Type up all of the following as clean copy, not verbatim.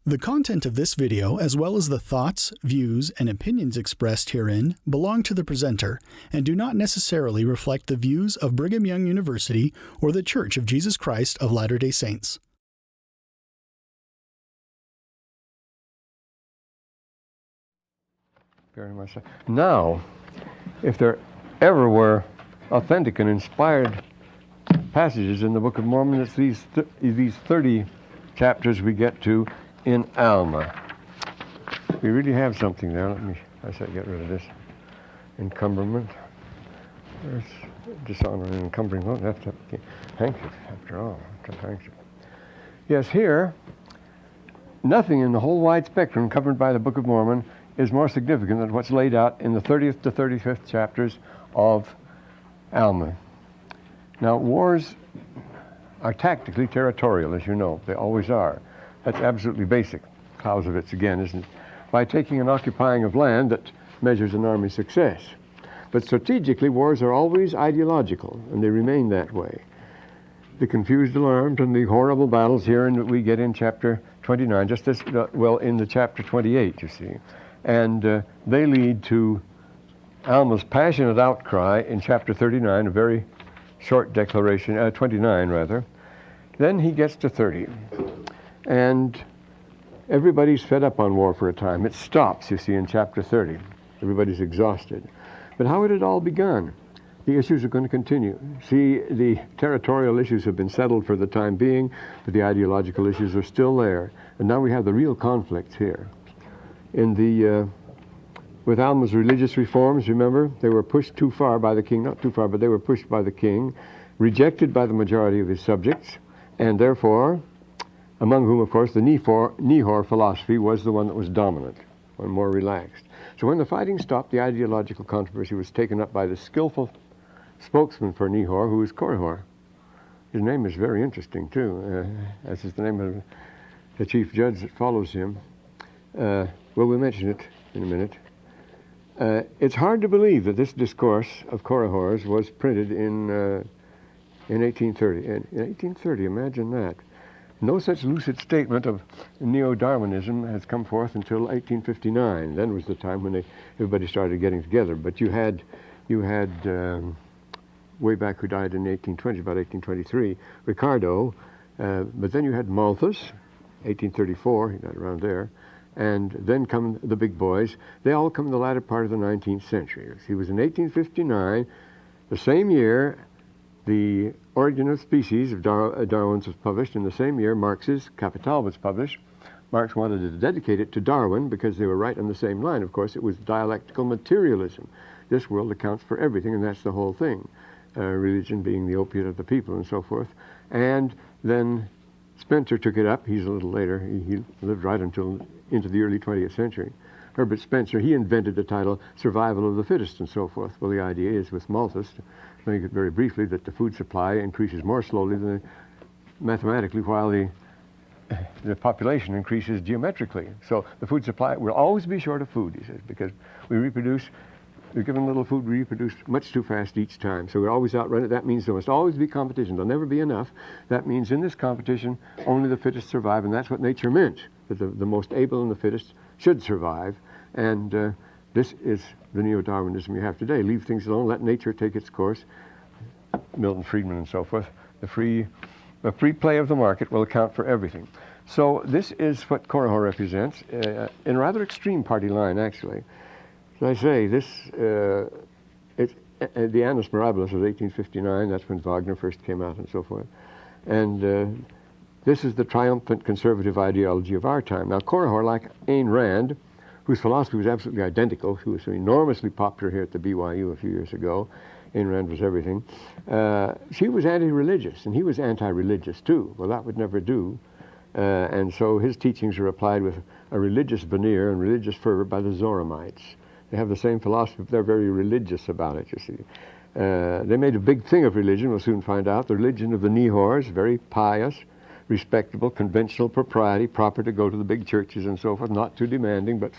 The content of this video, as well as the thoughts, views, and opinions expressed herein, belong to the presenter and do not necessarily reflect the views of Brigham Young University or the Church of Jesus Christ of Latter-day Saints. Very much so. Now, if there ever were authentic and inspired passages in the Book of Mormon, it's these 30 chapters we get to in Alma. We really have something there. I said get rid of this encumberment. There's dishonor and encumbering. Won't have to handkerchief after all. Handkerchief. Yes, here, nothing in the whole wide spectrum covered by the Book of Mormon is more significant than what's laid out in the 30th to 35th chapters of Alma. Now, wars are tactically territorial, as you know. They always are. That's absolutely basic. Clausewitz, again, isn't it? By taking and occupying of land that measures an army's success. But strategically, wars are always ideological, and they remain that way. The confused alarms and the horrible battles here we get in chapter 29, just as well in the chapter 28, you see. And they lead to Alma's passionate outcry in chapter 39, a very short declaration, 29 rather. Then he gets to 30. And everybody's fed up on war for a time. It stops, you see, in chapter 30. Everybody's exhausted. But how had it all begun? The issues are going to continue. See, the territorial issues have been settled for the time being, but the ideological issues are still there. And now we have the real conflicts here. With Alma's religious reforms, remember, they were pushed too far by the king, not too far, but they were pushed by the king, rejected by the majority of his subjects, and therefore, among whom, of course, the Nehor philosophy was the one that was dominant, or more relaxed. So when the fighting stopped, the ideological controversy was taken up by the skillful spokesman for Nehor, who is Korihor. His name is very interesting, too, as is the name of the chief judge that follows him. Well, we'll mention it in a minute. It's hard to believe that this discourse of Korihor's was printed in 1830. In 1830, imagine that. No such lucid statement of neo-Darwinism has come forth until 1859. Then was the time when everybody started getting together. But you had way back who died in the 1820s, about 1823, Ricardo. But then you had Malthus, 1834, he died around there. And then come the big boys. They all come in the latter part of the 19th century. He was in 1859, the same year the Origin of Species of Darwin's was published. In the same year, Marx's Capital was published. Marx wanted to dedicate it to Darwin because they were right on the same line. Of course, it was dialectical materialism. This world accounts for everything, and that's the whole thing. Religion being the opiate of the people and so forth. And then Spencer took it up. He's a little later. He lived right into the early 20th century. Herbert Spencer, he invented the title Survival of the Fittest and so forth. Well, the idea is with Malthus, to make it very briefly, that the food supply increases more slowly than mathematically while the population increases geometrically. So the food supply will always be short of food, he says, because we're given little food, we reproduce much too fast each time. So we're always outrun it. That means there must always be competition. There'll never be enough. That means in this competition, only the fittest survive, and that's what nature meant, that the most able and the fittest should survive. And this is the neo-Darwinism you have today. Leave things alone, let nature take its course. Milton Friedman and so forth. The free play of the market will account for everything. So this is what Korihor represents, in a rather extreme party line, actually. As I say, it's the Annus Mirabilis of 1859. That's when Wagner first came out and so forth. And this is the triumphant conservative ideology of our time. Now, Korihor, like Ayn Rand, whose philosophy was absolutely identical, who was so enormously popular here at the BYU a few years ago, Ayn Rand was everything, she was anti-religious, and he was anti-religious too. Well, that would never do. And so his teachings are applied with a religious veneer and religious fervor by the Zoramites. They have the same philosophy, but they're very religious about it, you see. They made a big thing of religion, we'll soon find out. The religion of the Nehors, very pious, respectable, conventional propriety, proper to go to the big churches and so forth, not too demanding, but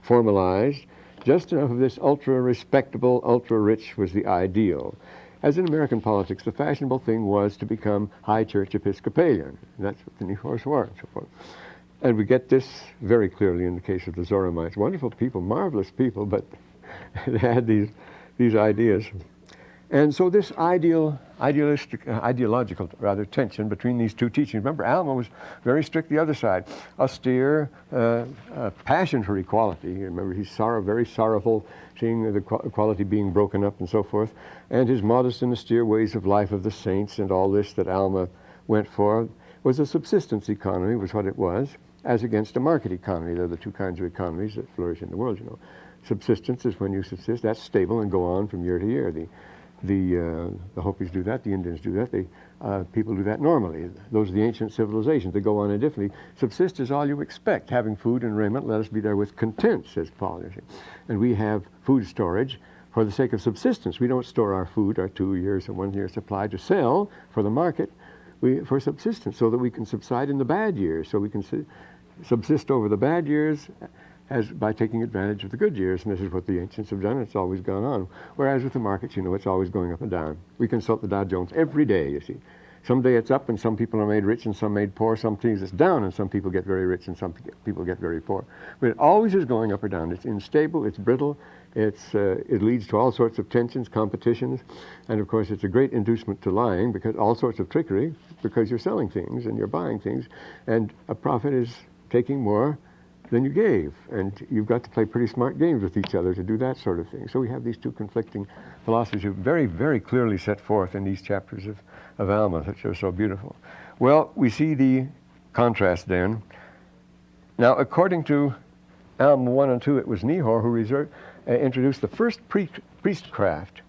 formalized. Just enough of this ultra-respectable, ultra-rich was the ideal. As in American politics, the fashionable thing was to become high church Episcopalian. That's what the Nehors were and so forth. And we get this very clearly in the case of the Zoramites. Wonderful people, marvelous people, but they had these ideas. And so this ideological tension between these two teachings. Remember, Alma was very strict the other side, austere, passion for equality. Remember, he's very sorrowful, seeing the equality being broken up and so forth. And his modest and austere ways of life of the saints and all this that Alma went for was a subsistence economy, was what it was, as against a market economy. They're the two kinds of economies that flourish in the world, you know. Subsistence is when you subsist, that's stable and go on from year to year. The Hopis do that, the Indians do that, people do that normally. Those are the ancient civilizations. They go on indefinitely. Subsist is all you expect. Having food and raiment, let us be there with content, says Paul. And we have food storage for the sake of subsistence. We don't store our food, our 2 years or 1 year supply, to sell for the market, for subsistence, so that we can subside in the bad years, so we can subsist over the bad years by taking advantage of the good years. And this is what the ancients have done. It's always gone on. Whereas with the markets, you know, it's always going up and down. We consult the Dow Jones every day, you see. Someday it's up and some people are made rich and some made poor. Some days it's down and some people get very rich and some people get very poor. But it always is going up or down. It's unstable, it's brittle, it leads to all sorts of tensions, competitions, and of course it's a great inducement to lying, because all sorts of trickery, because you're selling things and you're buying things, and a prophet is taking more than you gave, and you've got to play pretty smart games with each other to do that sort of thing. So we have these two conflicting philosophies very, very clearly set forth in these chapters of Alma, which are so beautiful. Well, we see the contrast then. Now, according to Alma 1 and 2, it was Nehor who introduced the first priestcraft.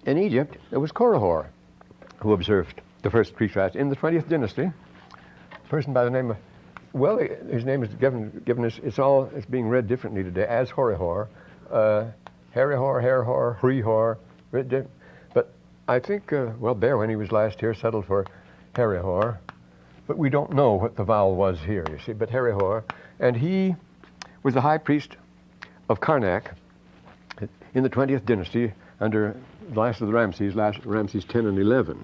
In Egypt, it was Korihor who observed the first priestcraft in the 20th dynasty. A person by the name of, well, his name is given us, it's being read differently today, as Horihor, Herihor, Herihor, Hrihor, but I think, Bear, when he was last here, settled for Herihor, but we don't know what the vowel was here, you see, but Herihor, and he was the high priest of Karnak in the 20th dynasty under the last of the Ramses 10 and 11.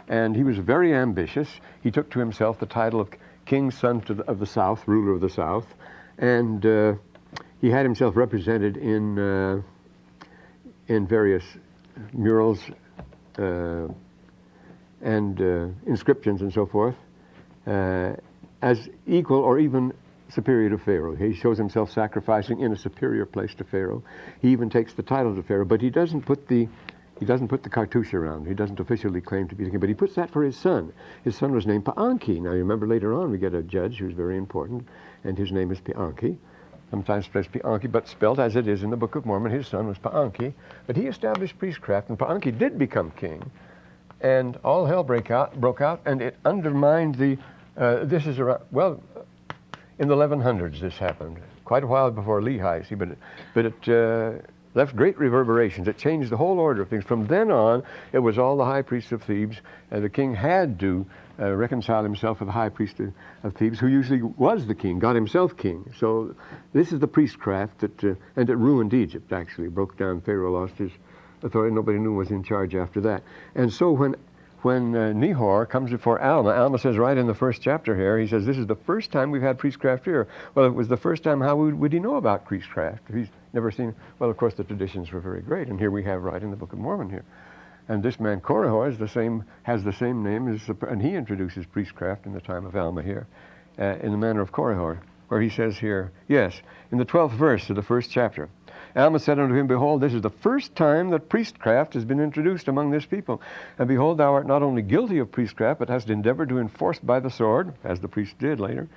And he was very ambitious. He took to himself the title of King's son of the South, ruler of the South, and he had himself represented in various murals and inscriptions and so forth as equal or even superior to Pharaoh. He shows himself sacrificing in a superior place to Pharaoh. He even takes the title to Pharaoh, but he doesn't put the cartouche around. He doesn't officially claim to be the king, but he puts that for his son. His son was named Paanki. Now, you remember later on we get a judge who's very important, and his name is Paanki. Sometimes spelled Paanki, but spelled as it is in the Book of Mormon. His son was Paanki, but he established priestcraft, and Paanki did become king, and all hell broke out, and it undermined the, this is around, well, in the 1100s this happened, quite a while before Lehi, see, but it left great reverberations. It changed the whole order of things. From then on, it was all the high priests of Thebes. The king had to reconcile himself with the high priest of Thebes, who usually was the king, got himself king. So this is the priestcraft that, and it ruined Egypt, actually. Broke down. Pharaoh lost his authority. Nobody knew who was in charge after that. And so when Nehor comes before Alma says right in the first chapter here, he says, this is the first time we've had priestcraft here. Well, it was the first time. How would he know about priestcraft? He's never seen, well, of course, the traditions were very great, and here we have right in the Book of Mormon here. And this man Korihor has the same name, and he introduces priestcraft in the time of Alma here, in the manner of Korihor, where he says here, yes, in the 12th verse of the first chapter, Alma said unto him, behold, this is the first time that priestcraft has been introduced among this people. And behold, thou art not only guilty of priestcraft, but hast endeavored to enforce by the sword, as the priests did later,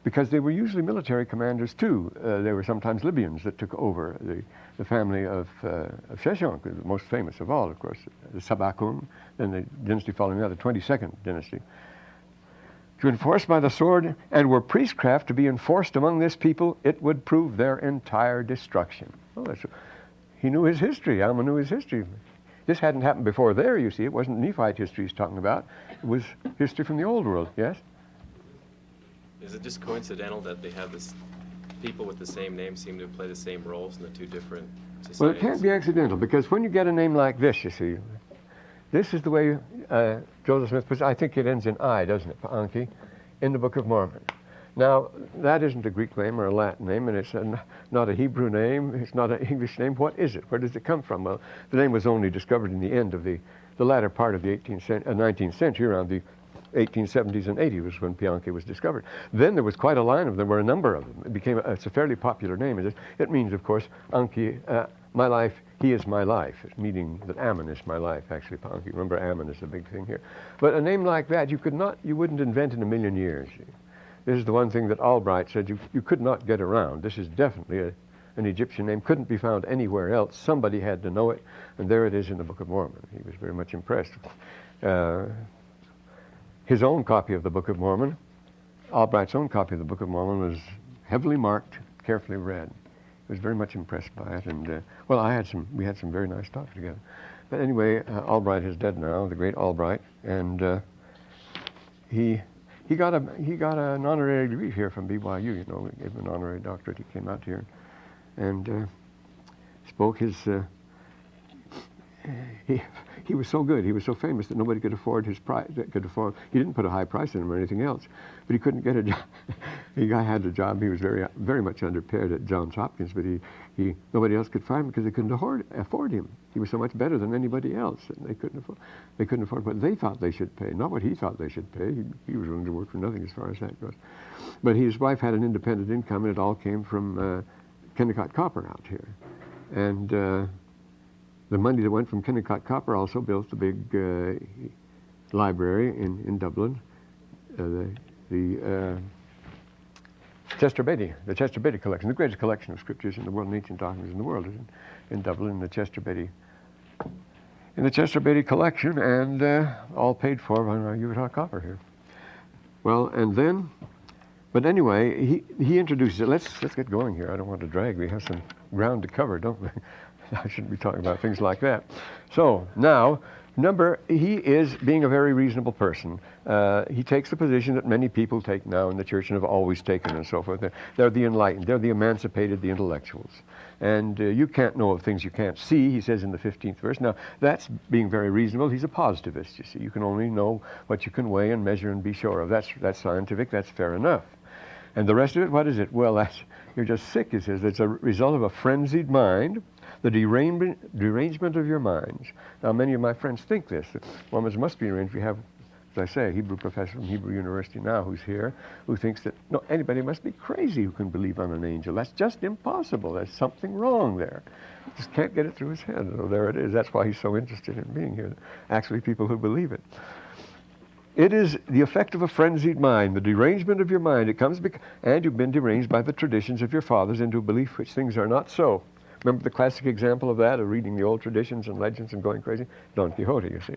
because they were usually military commanders too. They were sometimes Libyans that took over the family of Sheshonq, the most famous of all, of course, the Sabakun, then the dynasty following that, the 22nd dynasty. To enforce by the sword, and were priestcraft to be enforced among this people, it would prove their entire destruction. Well, he knew his history. Alma knew his history. This hadn't happened before there, you see. It wasn't Nephite history he's talking about. It was history from the old world, yes? Is it just coincidental that they have this people with the same name seem to play the same roles in the two different societies? Well, it can't be accidental, because when you get a name like this, you see, this is the way Joseph Smith puts it. I think it ends in I, doesn't it, Paanki? in the Book of Mormon. Now, that isn't a Greek name or a Latin name, and it's not a Hebrew name, it's not an English name. What is it? Where does it come from? Well, the name was only discovered in the end of the latter part of the 19th century, around the 1870s and 80s was when Pianki was discovered. Then there was quite a line of them. There were a number of them. It's a fairly popular name. It means, of course, Anki, my life, he is my life. It's meaning that Ammon is my life, actually, Pianki. Remember, Ammon is the big thing here. But a name like that, you wouldn't invent in a million years. This is the one thing that Albright said you could not get around. This is definitely an Egyptian name, couldn't be found anywhere else. Somebody had to know it, and there it is in the Book of Mormon. He was very much impressed. His own copy of the Book of Mormon, Albright's own copy of the Book of Mormon, was heavily marked, carefully read. He was very much impressed by it, and well, we had some very nice talks together. But anyway, Albright is dead now, the great Albright, and he got an honorary degree here from BYU. You know, we gave him an honorary doctorate. He came out here and spoke his. He was so good. He was so famous that nobody could afford his price. He didn't put a high price on him or anything else, but he couldn't get a job. The guy had a job. He was very much underpaid at Johns Hopkins, but nobody else could find him because they couldn't afford him. He was so much better than anybody else, and they couldn't afford what they thought they should pay, not what he thought they should pay. He was willing to work for nothing as far as that goes. But his wife had an independent income, and it all came from Kennecott Copper out here, and. The money that went from Kennecott Copper also built the big library in Dublin, the Chester Beatty collection, the greatest collection of scriptures in the world and ancient documents in the world is in Dublin, in the Chester Beatty collection, and all paid for by Utah Copper here. Well, and then, but anyway, he introduces it. Let's get going here. I don't want to drag. We have some ground to cover, don't we? I shouldn't be talking about things like that. So now, he is being a very reasonable person. He takes the position that many people take now in the church and have always taken and so forth. They're the enlightened, they're the emancipated, the intellectuals. And you can't know of things you can't see, he says in the 15th verse. Now, that's being very reasonable. He's a positivist, you see. You can only know what you can weigh and measure and be sure of. That's scientific, that's fair enough. And the rest of it, what is it? Well, you're just sick, he says. It's a result of a frenzied mind, the derangement of your minds. Now, many of my friends think this. Mormons must be deranged. We have, as I say, a Hebrew professor from Hebrew University now who's here, who thinks that, no, anybody must be crazy who can believe on an angel. That's just impossible. There's something wrong there. He just can't get it through his head. Oh, there it is. That's why he's so interested in being here. Actually, people who believe it. It is the effect of a frenzied mind, the derangement of your mind. It comes and you've been deranged by the traditions of your fathers into a belief which things are not so. Remember the classic example of that, of reading the old traditions and legends and going crazy? Don Quixote, you see.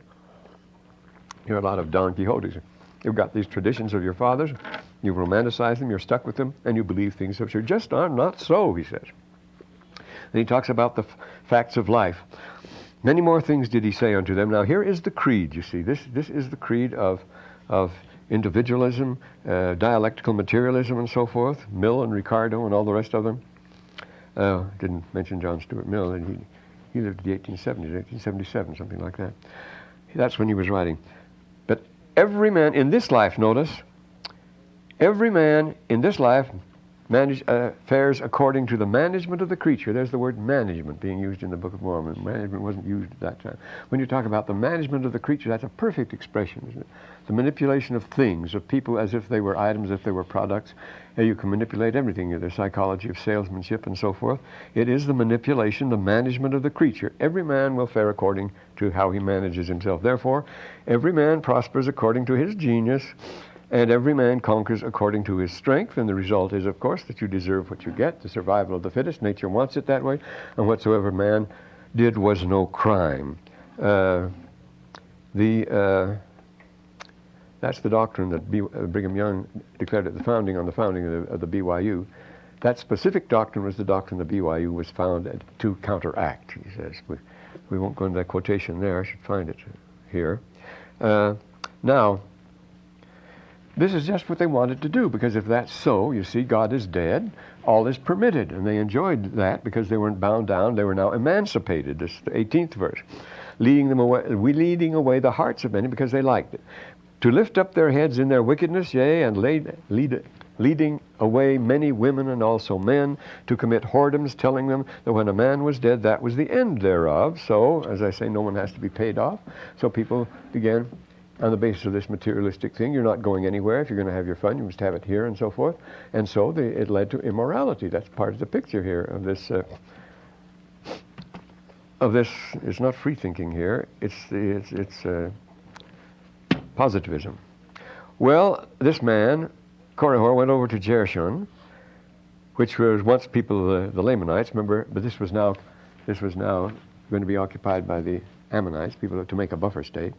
You're a lot of Don Quixotes. You've got these traditions of your fathers, you've romanticized them, you're stuck with them, and you believe things which are just are not so, he says. And he talks about the facts of life. Many more things did he say unto them. Now here is the creed, you see. This is the creed of individualism, dialectical materialism and so forth, Mill and Ricardo and all the rest of them. Didn't mention John Stuart Mill, and he lived in the 1870s, 1877, something like that. That's when he was writing. But every man in this life, notice, every man in this life fares according to the management of the creature. There's the word management being used in the Book of Mormon. Management wasn't used at that time. When you talk about the management of the creature, that's a perfect expression, isn't it? The manipulation of things, of people as if they were items, as if they were products. You can manipulate everything, the psychology of salesmanship and so forth. It is the manipulation, the management of the creature. Every man will fare according to how he manages himself. Therefore, every man prospers according to his genius, and every man conquers according to his strength, and the result is, of course, that you deserve what you get, the survival of the fittest. Nature wants it that way, and whatsoever man did was no crime. That's the doctrine that Brigham Young declared at the founding of the BYU. That specific doctrine was the doctrine the BYU was founded to counteract, he says. We won't go into that quotation there. I should find it here. Now, this is just what they wanted to do, because if that's so, you see, God is dead, all is permitted, and they enjoyed that because they weren't bound down, they were now emancipated. This is the 18th verse. Leading away the hearts of many because they liked it. to lift up their heads in their wickedness, yea, and leading away many women and also men, to commit whoredoms, telling them that when a man was dead, that was the end thereof. So, as I say, no one has to be paid off. So people began, on the basis of this materialistic thing, you're not going anywhere. If you're going to have your fun, you must have it here, and so forth. And so it led to immorality. That's part of the picture here of this. It's not free thinking here. It's positivism. Well, this man, Korihor, went over to Jershon, which was once people of the Lamanites. Remember, but this was now going to be occupied by the Ammonites, people to make a buffer state.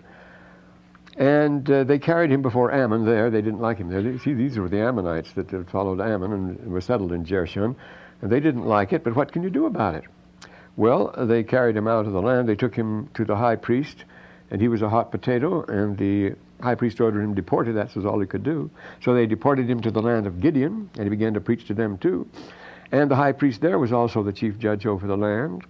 And they carried him before Ammon there. They didn't like him there. See, these were the Ammonites that had followed Ammon and were settled in Jershon. And they didn't like it, but what can you do about it? Well, they carried him out of the land. They took him to the high priest, and he was a hot potato, and the high priest ordered him deported. That was all he could do. So they deported him to the land of Gideon, and he began to preach to them too. And the high priest there was also the chief judge over the land.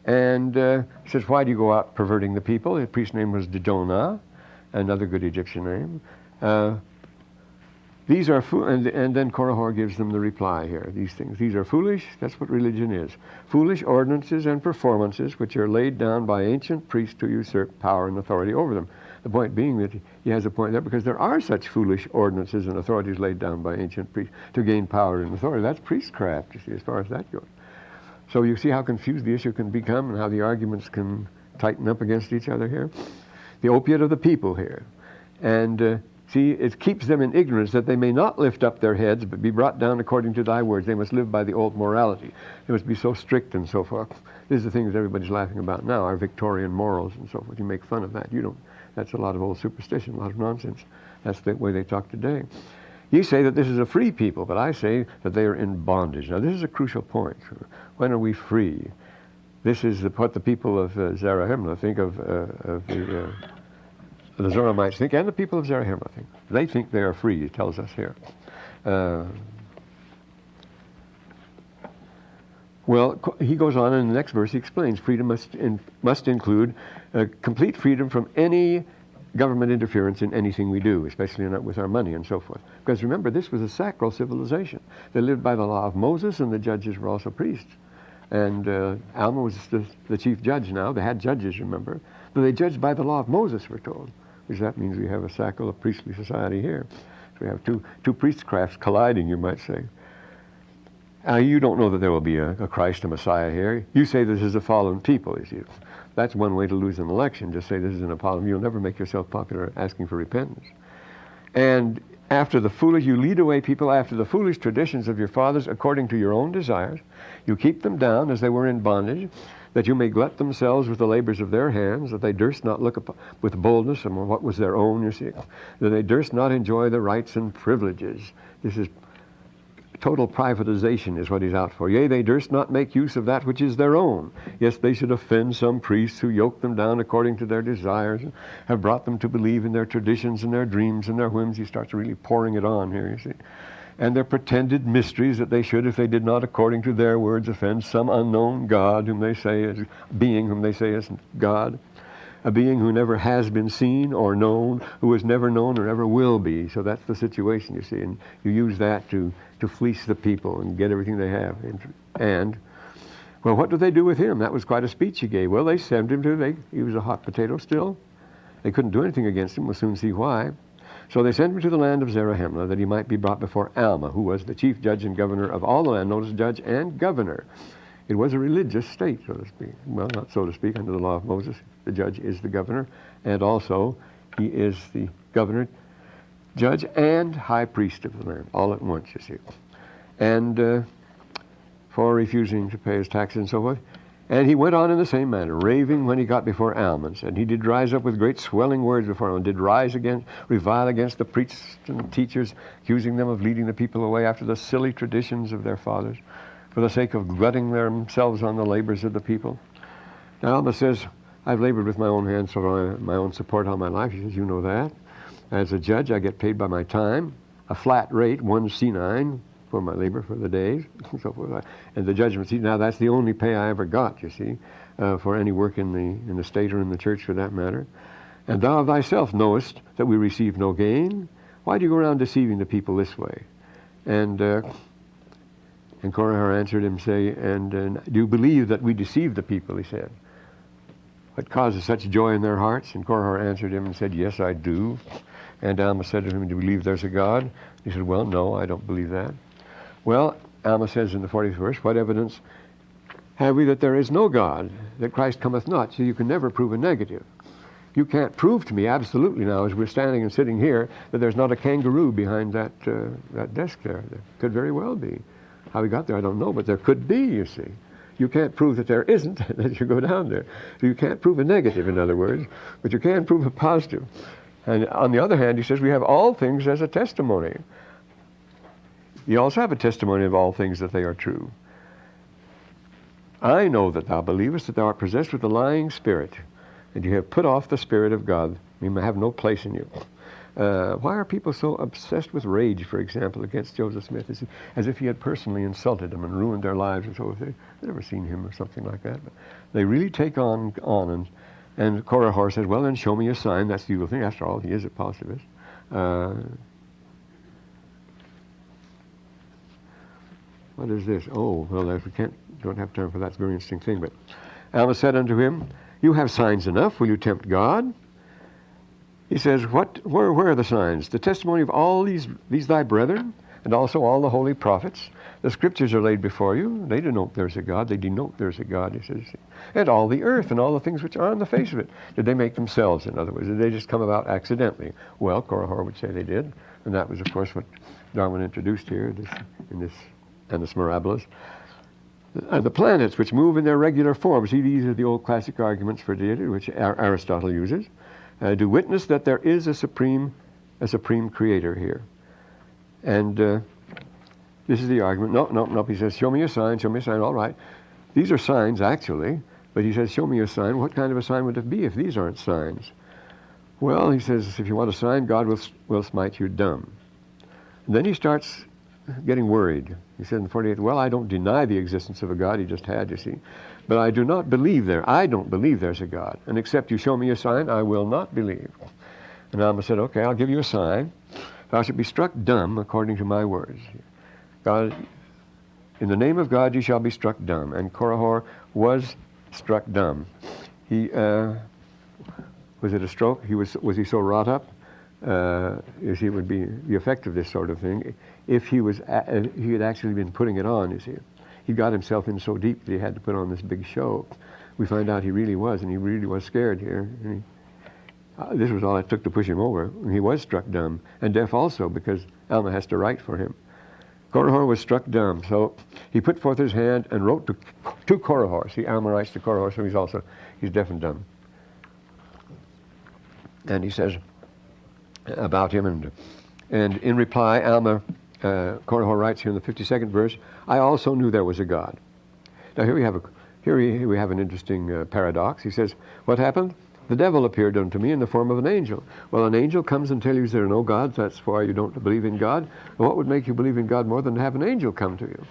And he says, why do you go out perverting the people? The priest's name was Didonah, another good Egyptian name. These are and then Korihor gives them the reply here. These things, these are foolish. That's what religion is. Foolish ordinances and performances which are laid down by ancient priests to usurp power and authority over them. The point being that he has a point there because there are such foolish ordinances and authorities laid down by ancient priests to gain power and authority. That's priestcraft, you see, as far as that goes. So you see how confused the issue can become and how the arguments can tighten up against each other here. The opiate of the people here. And see, it keeps them in ignorance that they may not lift up their heads, but be brought down according to thy words. They must live by the old morality. They must be so strict and so forth. These are the things everybody's laughing about now, our Victorian morals and so forth. You make fun of that. You don't. That's a lot of old superstition, a lot of nonsense. That's the way they talk today. You say that this is a free people, but I say that they are in bondage. Now, this is a crucial point. When are we free? This is what the people of Zarahemla think of the Zoramites think, and the people of Zarahemla think. They think they are free, it tells us here. Well, he goes on in the next verse, he explains freedom must include complete freedom from any government interference in anything we do, especially with our money and so forth. Because remember, this was a sacral civilization. They lived by the law of Moses, and the judges were also priests. And Alma was the chief judge now. They had judges, remember. But they judged by the law of Moses, we're told. Which that means we have a sacral, a priestly society here. So we have two priestcrafts colliding, you might say. You don't know that there will be a Christ, a Messiah here. You say this is a fallen people. You see. That's one way to lose an election. Just say this is an Apollo. You'll never make yourself popular asking for repentance. And after the foolish, you lead away people after the foolish traditions of your fathers according to your own desires. You keep them down as they were in bondage, that you may glut themselves with the labors of their hands, that they durst not look up with boldness on what was their own, you see, that they durst not enjoy the rights and privileges. This is total privatization is what he's out for. Yea, they durst not make use of that which is their own. Yes, they should offend some priests who yoke them down according to their desires and have brought them to believe in their traditions and their dreams and their whims. He starts really pouring it on here, you see. And their pretended mysteries that they should, if they did not according to their words, offend some unknown God whom they say is being, whom they say is God, a being who never has been seen or known, who is never known or ever will be. So that's the situation, you see, and you use that to fleece the people and get everything they have. And well, what did they do with him? That was quite a speech he gave. Well, they sent him he was a hot potato still. They couldn't do anything against him. We'll soon see why. So they sent him to the land of Zarahemla, that he might be brought before Alma, who was the chief judge and governor of all the land. Notice judge and governor. It was a religious state, so to speak. Well, not so to speak, under the law of Moses. The judge is the governor, and also he is the governor, judge, and high priest of the land, all at once, you see. And for refusing to pay his taxes and so forth. And he went on in the same manner, raving when he got before Alma, and he did rise up with great swelling words before him, and did revile against the priests and teachers, accusing them of leading the people away after the silly traditions of their fathers, for the sake of glutting themselves on the labors of the people. Now Alma says, I've labored with my own hands for my own support all my life. He says, you know that. As a judge, I get paid by my time, a flat rate, 1 C9, for my labor for the days, and so forth. And the judgment seat, now that's the only pay I ever got, you see, for any work in the state or in the church for that matter. And thou thyself knowest that we receive no gain. Why do you go around deceiving the people this way? And Korihor answered him, say, and do you believe that we deceive the people, he said. What causes such joy in their hearts? And Korihor answered him and said, yes, I do. And Alma said to him, do you believe there's a God? He said, well, no, I don't believe that. Well, Alma says in the 40th verse, what evidence have we that there is no God, that Christ cometh not? So you can never prove a negative. You can't prove to me absolutely now, as we're standing and sitting here, that there's not a kangaroo behind that desk there. There could very well be. How we got there, I don't know, but there could be, you see. You can't prove that there isn't as you go down there. So you can't prove a negative, in other words, but you can prove a positive. And on the other hand, he says we have all things as a testimony. You also have a testimony of all things that they are true. I know that thou believest that thou art possessed with a lying spirit, and you have put off the Spirit of God. He may have no place in you. Why are people so obsessed with rage, for example, against Joseph Smith, as if he had personally insulted them and ruined their lives and so forth? They've never seen him or something like that. But they really take on and Korihor says, well, then show me a sign. That's the evil thing. After all, he is a positivist. What is this? Oh, well, we don't have time for that. It's a very interesting thing. But Alma said unto him, you have signs enough. Will you tempt God? He says, where are the signs? The testimony of all these thy brethren, and also all the holy prophets. The scriptures are laid before you. They denote there's a God. They denote there's a God, he says. And all the earth and all the things which are on the face of it. Did they make themselves, in other words? Did they just come about accidentally? Well, Korihor would say they did. And that was, of course, what Darwin introduced here in this Annus Mirabilis. The planets which move in their regular form. See, these are the old classic arguments for deity, which Aristotle uses. Do witness that there is a supreme creator here. And this is the argument. No. He says, show me a sign. All right. These are signs, actually. But he says, show me a sign. What kind of a sign would it be if these aren't signs? Well, he says, if you want a sign, God will smite you dumb. And then he starts getting worried. He said in the 48th, well, I don't deny the existence of a God. He just had, you see. But I do not believe I don't believe there's a God. And except you show me a sign, I will not believe. And Alma said, okay, I'll give you a sign. Thou shalt be struck dumb according to my words. God, in the name of God, you shall be struck dumb. And Korihor was struck dumb. He, was it a stroke? Was he so wrought up? You see, it would be the effect of this sort of thing if he had actually been putting it on, you see. He got himself in so deep that he had to put on this big show. We find out he really was, and he really was scared here. And this was all it took to push him over. He was struck dumb, and deaf also, because Alma has to write for him. Korihor was struck dumb, so he put forth his hand and wrote to Korihor. See, Alma writes to Korihor, so he's deaf and dumb. And he says about him, and in reply, Korihor writes here in the 52nd verse, I also knew there was a God. Now here we have an interesting paradox. He says, what happened? The devil appeared unto me in the form of an angel. Well, an angel comes and tells you there are no gods. That's why you don't believe in God. Well, what would make you believe in God more than to have an angel come to you?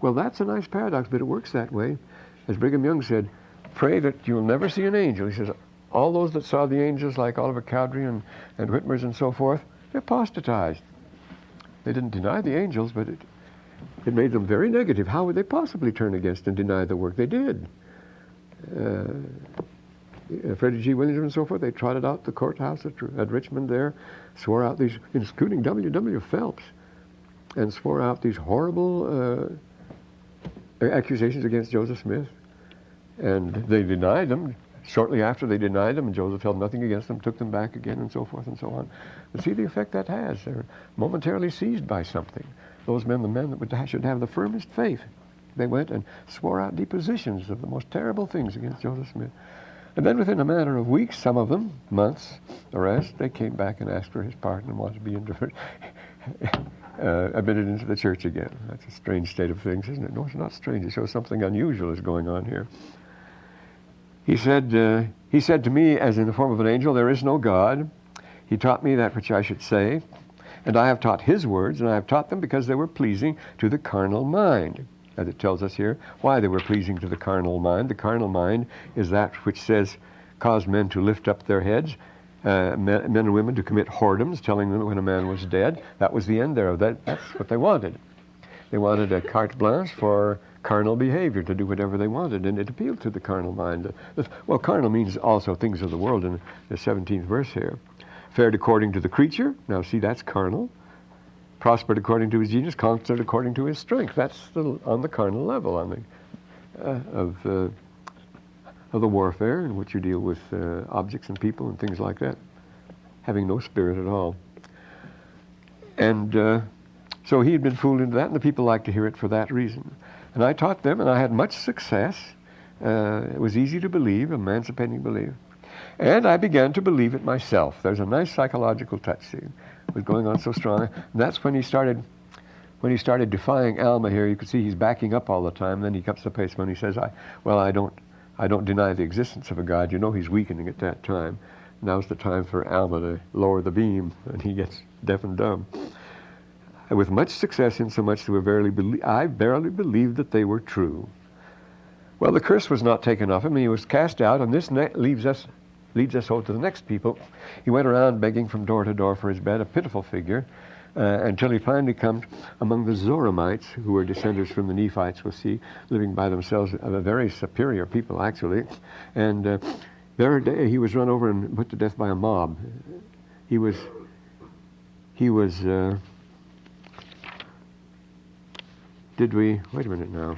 Well, that's a nice paradox, but it works that way. As Brigham Young said, pray that you'll never see an angel. He says, all those that saw the angels, like Oliver Cowdery and Whitmer's and so forth, they apostatized. They didn't deny the angels, but it made them very negative. How would they possibly turn against and deny the work they did? Freddie G. Williams and so forth, they trotted out the courthouse at Richmond there, swore out these, including W.W. Phelps, and swore out these horrible accusations against Joseph Smith. And they denied them. Shortly after they denied them, and Joseph held nothing against them, took them back again, and so forth and so on. But see the effect that has. They're momentarily seized by something. Those men, the men that should have the firmest faith, they went and swore out depositions of the most terrible things against Joseph Smith. And then within a matter of weeks, some of them, months, the rest, they came back and asked for his pardon and wanted to be admitted into the church again. That's a strange state of things, isn't it? No, it's not strange. It shows something unusual is going on here. He said to me, as in the form of an angel, there is no God. He taught me that which I should say, and I have taught his words, and I have taught them because they were pleasing to the carnal mind. As it tells us here, why they were pleasing to the carnal mind. The carnal mind is that which says, cause men to lift up their heads men and women to commit whoredoms, telling them when a man was dead. That was the end there. That's what they wanted. They wanted a carte blanche for carnal behavior, to do whatever they wanted, and it appealed to the carnal mind. Well, carnal means also things of the world in the 17th verse here. Fared according to the creature. Now see, that's carnal. Prospered according to his genius, conquered according to his strength. That's on the carnal level, on the of the warfare in which you deal with objects and people and things like that, having no spirit at all. And so he had been fooled into that, and the people liked to hear it for that reason. And I taught them, and I had much success. It was easy to believe, emancipating belief. And I began to believe it myself. There's a nice psychological touch, see. It was going on so strong. And that's when he started defying Alma here. You could see he's backing up all the time. Then he comes to the place when he says, I don't deny the existence of a God. You know he's weakening at that time. Now's the time for Alma to lower the beam, and he gets deaf and dumb. With much success, insomuch that I verily believed that they were true. Well, the curse was not taken off him. He was cast out, and this leads us to the next people. He went around begging from door to door for his bed, a pitiful figure, until he finally comes among the Zoramites, who were descendants from the Nephites, we'll see, living by themselves, a very superior people, actually. And there he was run over and put to death by a mob. He was did we, wait a minute now.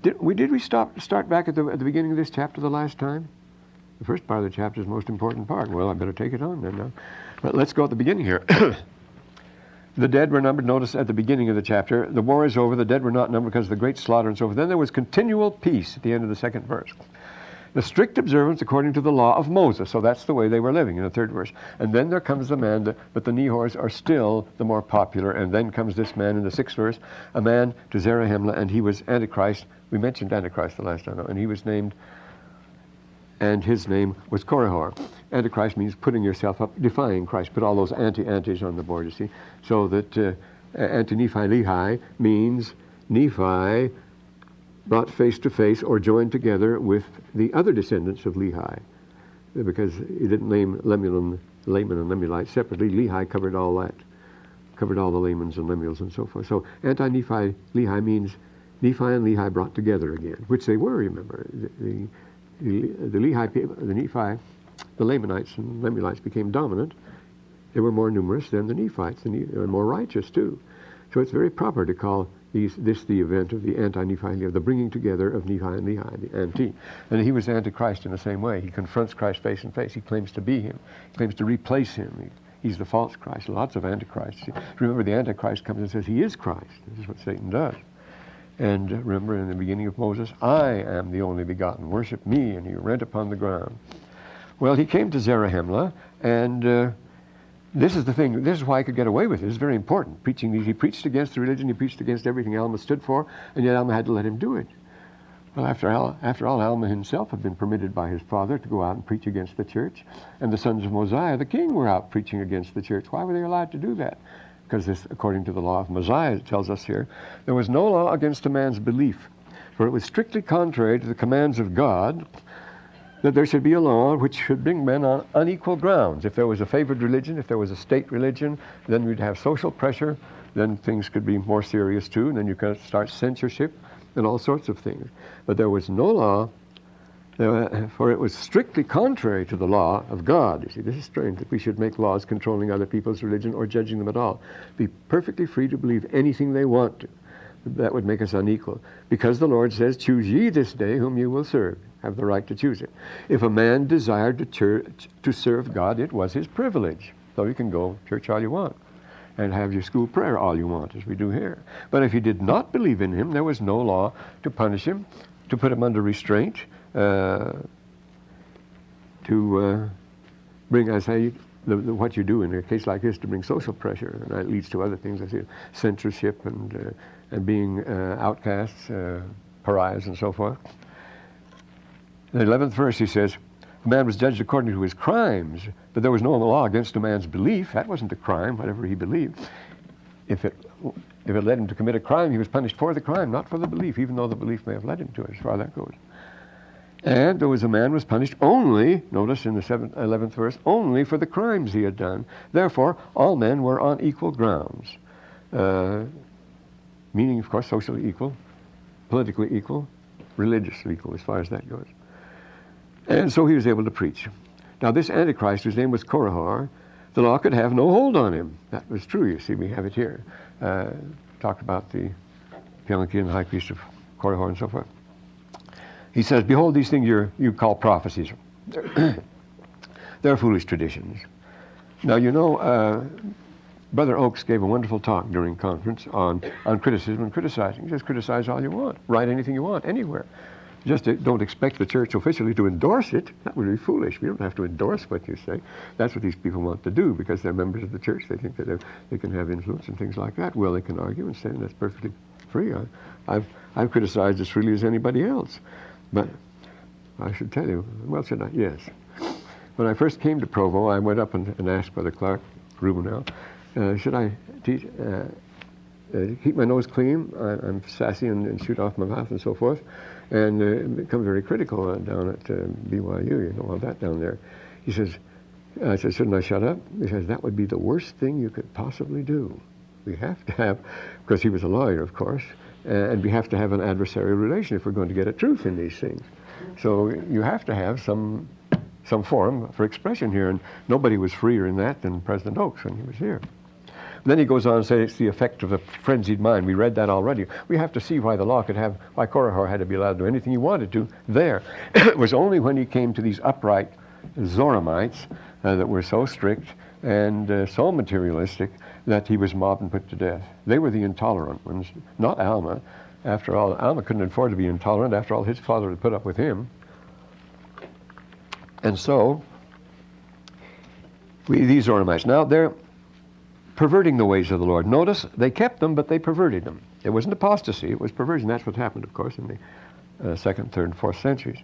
Did we start back at the beginning of this chapter the last time? The first part of the chapter is the most important part. Well, I better take it on then now. But let's go at the beginning here. The dead were numbered. Notice at the beginning of the chapter, the war is over. The dead were not numbered because the great slaughter is over. Then there was continual peace at the end of the second verse. The strict observance according to the law of Moses. So that's the way they were living in the third verse. And then there comes the man, but the Nehors are still the more popular. And then comes this man in the sixth verse, a man to Zarahemla, and he was Antichrist. We mentioned Antichrist the last time, and he was named, and his name was Korihor. Antichrist means putting yourself up, defying Christ. Put all those antis on the board, you see. So that anti-Nephi-Lehi means Nephi brought face to face or joined together with the other descendants of Lehi, because he didn't name Lemuel Laman and Lemuelites separately. Lehi covered all that, covered all the Lamans and Lemuels and so forth. So anti-Nephi-Lehi means Nephi and Lehi brought together again, which they were, remember. The Lehi people, the Nephi, the Lamanites and Lemuelites became dominant. They were more numerous than the Nephites, and they were more righteous too. So it's very proper to call this the event of the anti-Nephi, the bringing together of Nephi and Lehi, the anti. And he was Antichrist in the same way. He confronts Christ face and face. He claims to be him. He claims to replace him. He's the false Christ. Lots of Antichrists. Remember, the Antichrist comes and says he is Christ. This is what Satan does. And remember, in the beginning of Moses, I am the only begotten. Worship me, and he rent upon the ground. Well, he came to Zarahemla, and this is the thing. This is why he could get away with it. It's very important. He preached against the religion. He preached against everything Alma stood for, and yet Alma had to let him do it. Well, after all, Alma himself had been permitted by his father to go out and preach against the church, and the sons of Mosiah, the king, were out preaching against the church. Why were they allowed to do that? Because this, according to the law of Mosiah, it tells us here, there was no law against a man's belief, for it was strictly contrary to the commands of God that there should be a law which should bring men on unequal grounds. If there was a favored religion, if there was a state religion, then we'd have social pressure, then things could be more serious too, and then you could start censorship and all sorts of things. But there was no law, for it was strictly contrary to the law of God. You see, this is strange, that we should make laws controlling other people's religion or judging them at all. Be perfectly free to believe anything they want to. That would make us unequal. Because the Lord says, choose ye this day whom you will serve. Have the right to choose it. If a man desired to serve God, it was his privilege. So you can go to church all you want and have your school prayer all you want, as we do here. But if you did not believe in him, there was no law to punish him, to put him under restraint, to bring, I say, what you do in a case like this to bring social pressure, and that leads to other things, I see, censorship and being outcasts, pariahs, and so forth. In the 11th verse, he says, a man was judged according to his crimes, but there was no law against a man's belief. That wasn't a crime, whatever he believed. If it led him to commit a crime, he was punished for the crime, not for the belief, even though the belief may have led him to it, as far as that goes. And there was a man was punished only, notice in the 11th verse, only for the crimes he had done. Therefore, all men were on equal grounds. Meaning, of course, socially equal, politically equal, religiously equal, as far as that goes. And so he was able to preach. Now, this Antichrist, whose name was Korihor, the law could have no hold on him. That was true, you see, we have it here. Talked about the Pianki and the high priest of Korihor and so forth. He says, behold, these things you call prophecies. They're foolish traditions. Now, you know, Brother Oakes gave a wonderful talk during conference on criticism and criticizing. Just criticize all you want. Write anything you want, anywhere. Just don't expect the church officially to endorse it. That would be foolish. We don't have to endorse what you say. That's what these people want to do because they're members of the church. They think that they can have influence and things like that. Well, they can argue and say that's perfectly free. I've criticized as freely as anybody else. But I should tell you, well, should I? Yes. When I first came to Provo, I went up and asked Brother Clark, Rubenel, should I teach, keep my nose clean? I'm sassy and shoot off my mouth and so forth. And become very critical down at BYU, you know, all that down there. He says, I said, shouldn't I shut up? He says, that would be the worst thing you could possibly do. We have to have, because he was a lawyer, of course, and we have to have an adversarial relation if we're going to get at truth in these things. So you have to have some forum for expression here, and nobody was freer in that than President Oakes when he was here. Then he goes on and says it's the effect of a frenzied mind. We read that already. We have to see why the law could have, why Korihor had to be allowed to do anything he wanted to there. It was only when he came to these upright Zoramites that were so strict and so materialistic that he was mobbed and put to death. They were the intolerant ones, not Alma. After all, Alma couldn't afford to be intolerant. After all, his father had put up with him. And so, these Zoramites. Now, they're perverting the ways of the Lord. Notice, they kept them, but they perverted them. It wasn't apostasy, it was perversion. That's what happened, of course, in the 2nd, 3rd, and 4th centuries.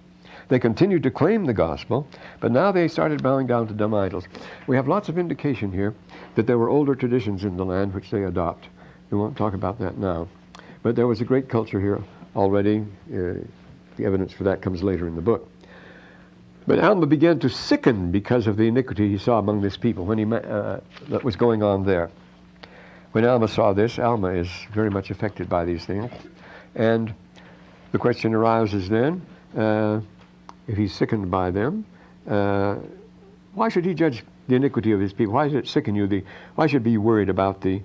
They continued to claim the gospel, but now they started bowing down to dumb idols. We have lots of indication here that there were older traditions in the land which they adopt. We won't talk about that now. But there was a great culture here already. The evidence for that comes later in the book. But Alma began to sicken because of the iniquity he saw among this people when that was going on there. When Alma saw this, Alma is very much affected by these things. And the question arises then, if he's sickened by them, why should he judge the iniquity of his people? Why should it sicken you? Why should he be worried about the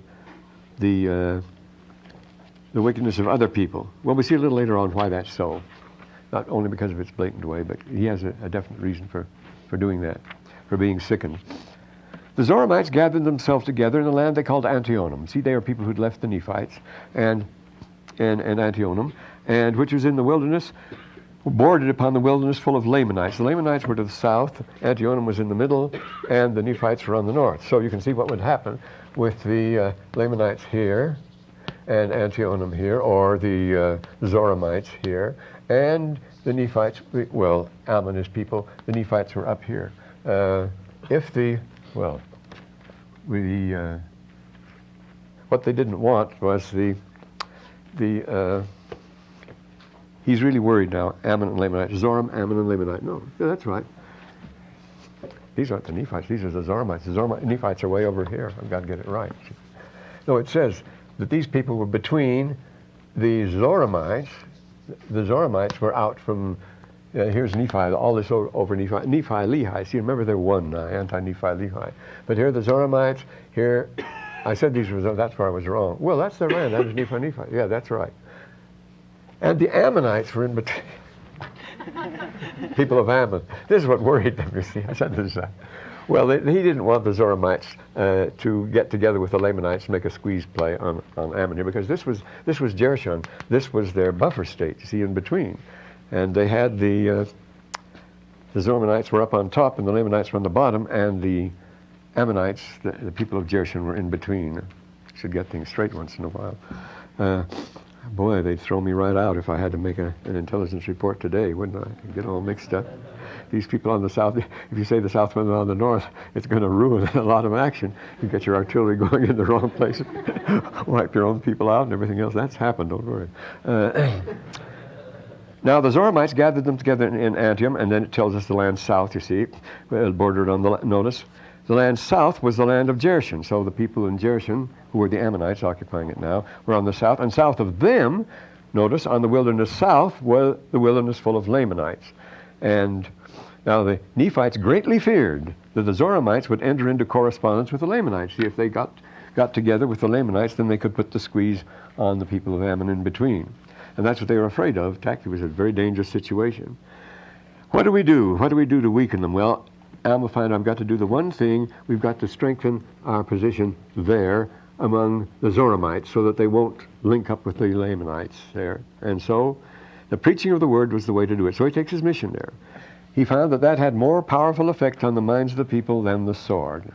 wickedness of other people? Well, we see a little later on why that's so. Not only because of its blatant way, but he has a definite reason for doing that, for being sickened. The Zoramites gathered themselves together in the land they called Antionum. See, they are people who'd left the Nephites and Antionum, and which was in the wilderness, bordered upon the wilderness full of Lamanites. The Lamanites were to the south, Antionum was in the middle, and the Nephites were on the north. So you can see what would happen with the Lamanites here, and Antionum here, or the Zoramites here, and the Nephites, well, Alma and his people, the Nephites were up here. What they didn't want was he's really worried now, Ammon and Lamanite. Zoram, Ammon, and Lamanite. No, yeah, that's right. These aren't the Nephites, these are the Zoramites. The Nephites are way over here. I've got to get it right. No, it says that these people were between the Zoramites. The Zoramites were out from, here's Nephi, all this over Nephi, Lehi. See, remember they're one now, anti-Nephi, Lehi. But here the Zoramites, here, I said these were, that's where I was wrong. Well, that's their land, that is Nephi. Yeah, that's right. And the Ammonites were in between. People of Ammon. This is what worried them, you see. I said this. Well, he didn't want the Zoramites to get together with the Lamanites and make a squeeze play on Ammon here, because this was Jershon. This was their buffer state, you see, in between. And they had the Zoramites were up on top and the Lamanites were on the bottom, and the Ammonites, the people of Jershon, were in between. Should get things straight once in a while. Boy, they'd throw me right out if I had to make an intelligence report today, wouldn't I? I'd get all mixed up. These people on the south, if you say the south and on the north, it's going to ruin a lot of action. You get your artillery going in the wrong place, wipe your own people out and everything else. That's happened, don't worry. Now the Zoramites gathered them together in Antioch, and then it tells us the land south, you see, bordered on the, notice, the land south was the land of Jershon. So the people in Jershon, who were the Ammonites occupying it now, were on the south. And south of them, notice, on the wilderness south, was the wilderness full of Lamanites. And now the Nephites greatly feared that the Zoramites would enter into correspondence with the Lamanites. See, if they got together with the Lamanites, then they could put the squeeze on the people of Ammon in between. And that's what they were afraid of. It was a very dangerous situation. What do we do? What do we do to weaken them? Well, Alma found I've got to do the one thing. We've got to strengthen our position there among the Zoramites so that they won't link up with the Lamanites there. And so the preaching of the word was the way to do it. So he takes his mission there. He found that had more powerful effect on the minds of the people than the sword.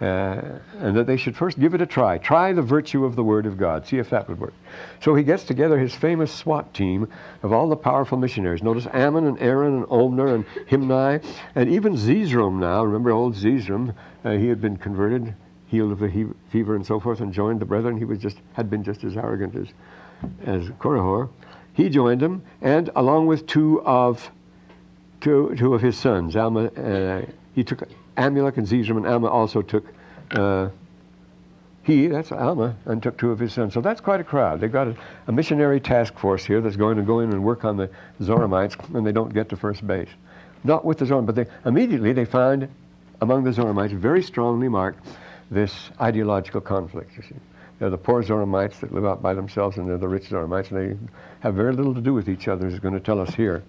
And that they should first give it a try. Try the virtue of the Word of God. See if that would work. So he gets together his famous SWAT team of all the powerful missionaries. Notice Ammon and Aaron and Omner and Himni and even Zizrom now. Remember old Zizrom? He had been converted, healed of the fever and so forth, and joined the brethren. He had been just as arrogant as Korihor. He joined them, and along with two of his sons, Alma, he took Amulek and Zizrom, and Alma also took, that's Alma, and took two of his sons. So that's quite a crowd. They've got a missionary task force here that's going to go in and work on the Zoramites when they don't get to first base. Not with the Zoramites, but immediately they find among the Zoramites very strongly marked this ideological conflict, you see. They're the poor Zoramites that live out by themselves, and they're the rich Zoramites, and they have very little to do with each other, as he's going to tell us here.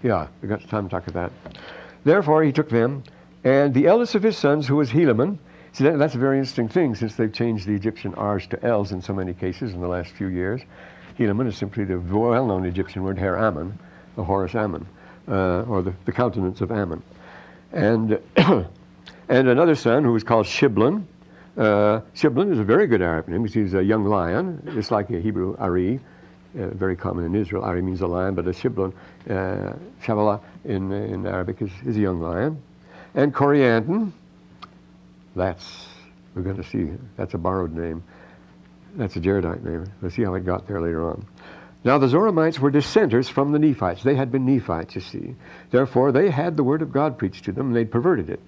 Yeah, we've got time to talk about that. Therefore, he took them, and the eldest of his sons, who was Helaman. See, that's a very interesting thing, since they've changed the Egyptian R's to L's in so many cases in the last few years. Helaman is simply the well-known Egyptian word Her Ammon, the Horus Ammon, or the countenance of Ammon. And and another son who was called Shiblon. Shiblon is a very good Arab name. He's a young lion, just like a Hebrew Ari, very common in Israel. Ari means a lion, but a Shiblon, Shavala in Arabic is a young lion. And Corianton, we're going to see, that's a borrowed name. That's a Jaredite name. We'll see how it got there later on. Now the Zoramites were dissenters from the Nephites. They had been Nephites, you see. Therefore, they had the word of God preached to them, and they'd perverted it.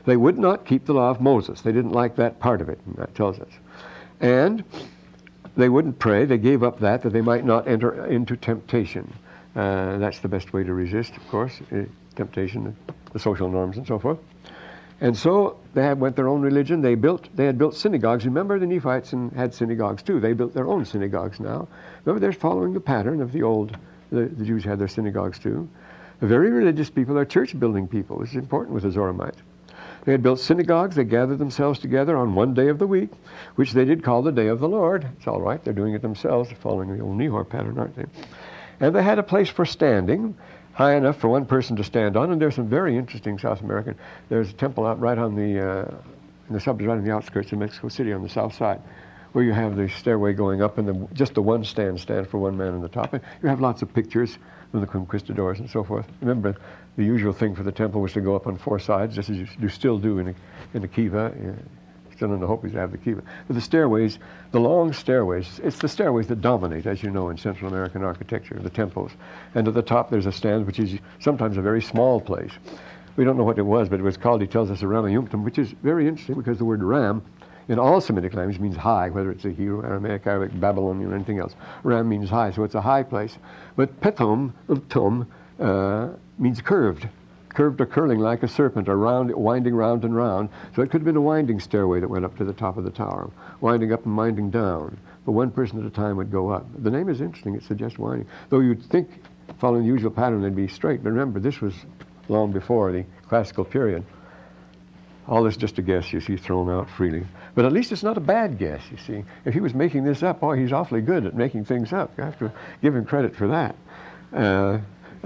They would not keep the law of Moses. They didn't like that part of it, and that tells us. And they wouldn't pray. They gave up that they might not enter into temptation. That's the best way to resist, of course, temptation, the social norms and so forth. And so they went their own religion. They had built synagogues. Remember, the Nephites had synagogues too. They built their own synagogues now. Remember, they're following the pattern of the old. The Jews had their synagogues too. The very religious people are church-building people. This is important with the Zoramites. They had built synagogues. They gathered themselves together on one day of the week, which they did call the day of the Lord. It's all right. They're doing it themselves. They're following the old Nehor pattern, aren't they? And they had a place for standing, high enough for one person to stand on. And there's some very interesting South American. There's a temple out right on in the suburbs, right on the outskirts of Mexico City on the south side, where you have the stairway going up and just the one stand for one man on the top. And you have lots of pictures from the conquistadors and so forth. Remember, the usual thing for the temple was to go up on four sides, just as you still do in the kiva. Still in the Hopis have the kiva. But the stairways, the long stairways, it's the stairways that dominate, as you know, in Central American architecture, the temples. And at the top there's a stand, which is sometimes a very small place. We don't know what it was, but it was called, he tells us, a ramayumptum, which is very interesting because the word ram in all Semitic language means high, whether it's a Hebrew, Aramaic, Arabic, Babylonian, or anything else. Ram means high, so it's a high place. But petom, means curved or curling like a serpent, or winding round and round. So it could have been a winding stairway that went up to the top of the tower, winding up and winding down. But one person at a time would go up. The name is interesting. It suggests winding. Though you'd think, following the usual pattern, they'd be straight. But remember, this was long before the classical period. All this just a guess, you see, thrown out freely. But at least it's not a bad guess, you see. If he was making this up, he's awfully good at making things up. You have to give him credit for that.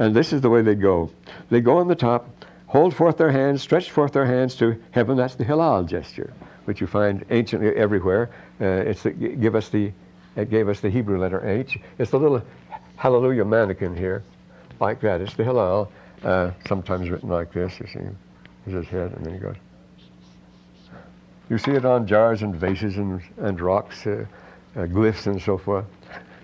And this is the way they go. They go on the top, hold forth their hands, stretch forth their hands to heaven. That's the Hilal gesture, which you find anciently everywhere. It gave us the Hebrew letter H. It's the little hallelujah mannequin here, like that. It's the Hilal, sometimes written like this, you see. Here's his head, and then he goes. You see it on jars and vases and rocks, glyphs and so forth.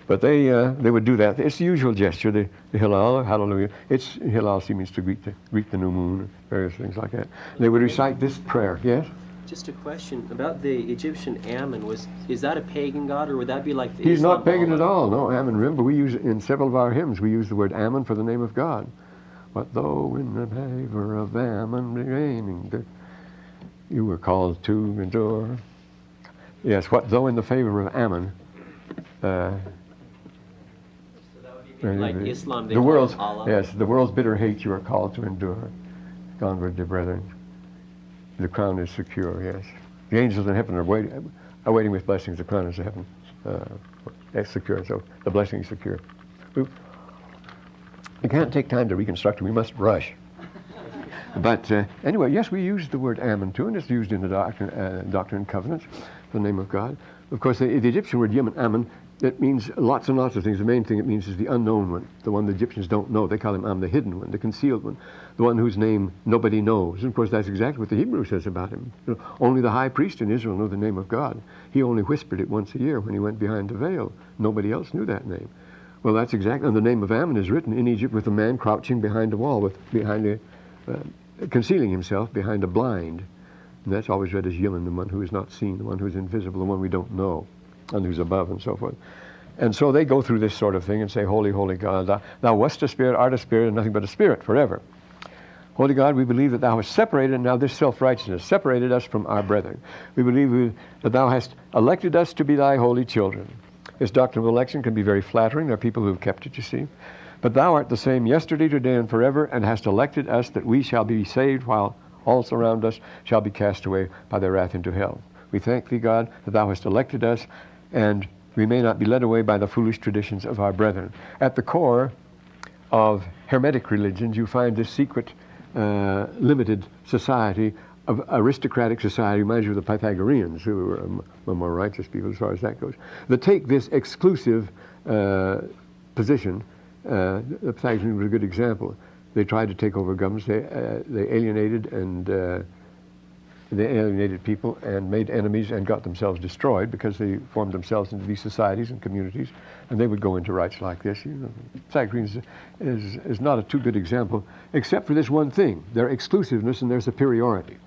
But they would do that. It's the usual gesture, the Hillel, hallelujah. Hillel means to greet the new moon, various things like that. They would recite this prayer. Yes? Just a question about the Egyptian Ammon. Is that a pagan god, or would that be like the He's Islam not pagan Allah? at all. No, Ammon. Remember, we use in several of our hymns, we use the word Ammon for the name of God. What though in the favor of Ammon reigning, you were called to endure. Yes, what though in the favor of Ammon. Like Islam, the world's Allah. Yes, the world's bitter hate you are called to endure. Onward, dear brethren. The crown is secure. Yes, the angels in heaven are waiting with blessings. The crown is in heaven, secure. So the blessing is secure. We can't take time to reconstruct it. We must rush. But anyway, yes, we use the word Ammon too, and it's used in the Doctrine and Covenants, the name of God. Of course, the Egyptian word Ammon, it means lots and lots of things. The main thing it means is the unknown one, the one the Egyptians don't know. They call him Am, the hidden one, the concealed one, the one whose name nobody knows. And of course, that's exactly what the Hebrew says about him. Only the high priest in Israel knew the name of God. He only whispered it once a year when he went behind the veil. Nobody else knew that name. Well, that's exactly, and the name of Ammon is written in Egypt with a man crouching behind a wall, concealing himself behind a blind. And that's always read as Yilin, the one who is not seen, the one who is invisible, the one we don't know, and who's above, and so forth. And so they go through this sort of thing and say, Holy, holy God, thou wast a spirit, art a spirit, and nothing but a spirit forever. Holy God, we believe that thou hast separated, now this self-righteousness, separated us from our brethren. We believe that thou hast elected us to be thy holy children. This doctrine of election can be very flattering. There are people who have kept it, you see. But thou art the same yesterday, today, and forever, and hast elected us that we shall be saved, while all surround us shall be cast away by thy wrath into hell. We thank thee, God, that thou hast elected us, and we may not be led away by the foolish traditions of our brethren. At the core of Hermetic religions, you find this secret, limited society of aristocratic society. Reminds you of the Pythagoreans, who were more righteous people as far as that goes. They take this exclusive position. The Pythagoreans was a good example. They tried to take over governments. They alienated people and made enemies and got themselves destroyed because they formed themselves into these societies and communities, and they would go into rites like this. Pythagoreans is not a too good example, except for this one thing: their exclusiveness and their superiority.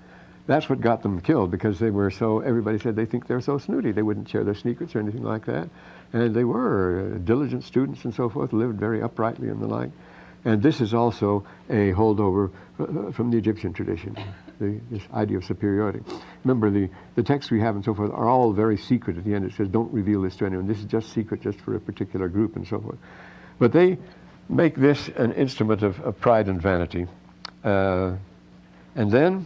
That's what got them killed, because they were so, everybody said they think they're so snooty. They wouldn't share their secrets or anything like that. And they were diligent students and so forth, lived very uprightly and the like. And this is also a holdover from the Egyptian tradition, this idea of superiority. Remember, the texts we have and so forth are all very secret. At the end it says, don't reveal this to anyone. This is just secret, just for a particular group and so forth. But they make this an instrument of pride and vanity. And then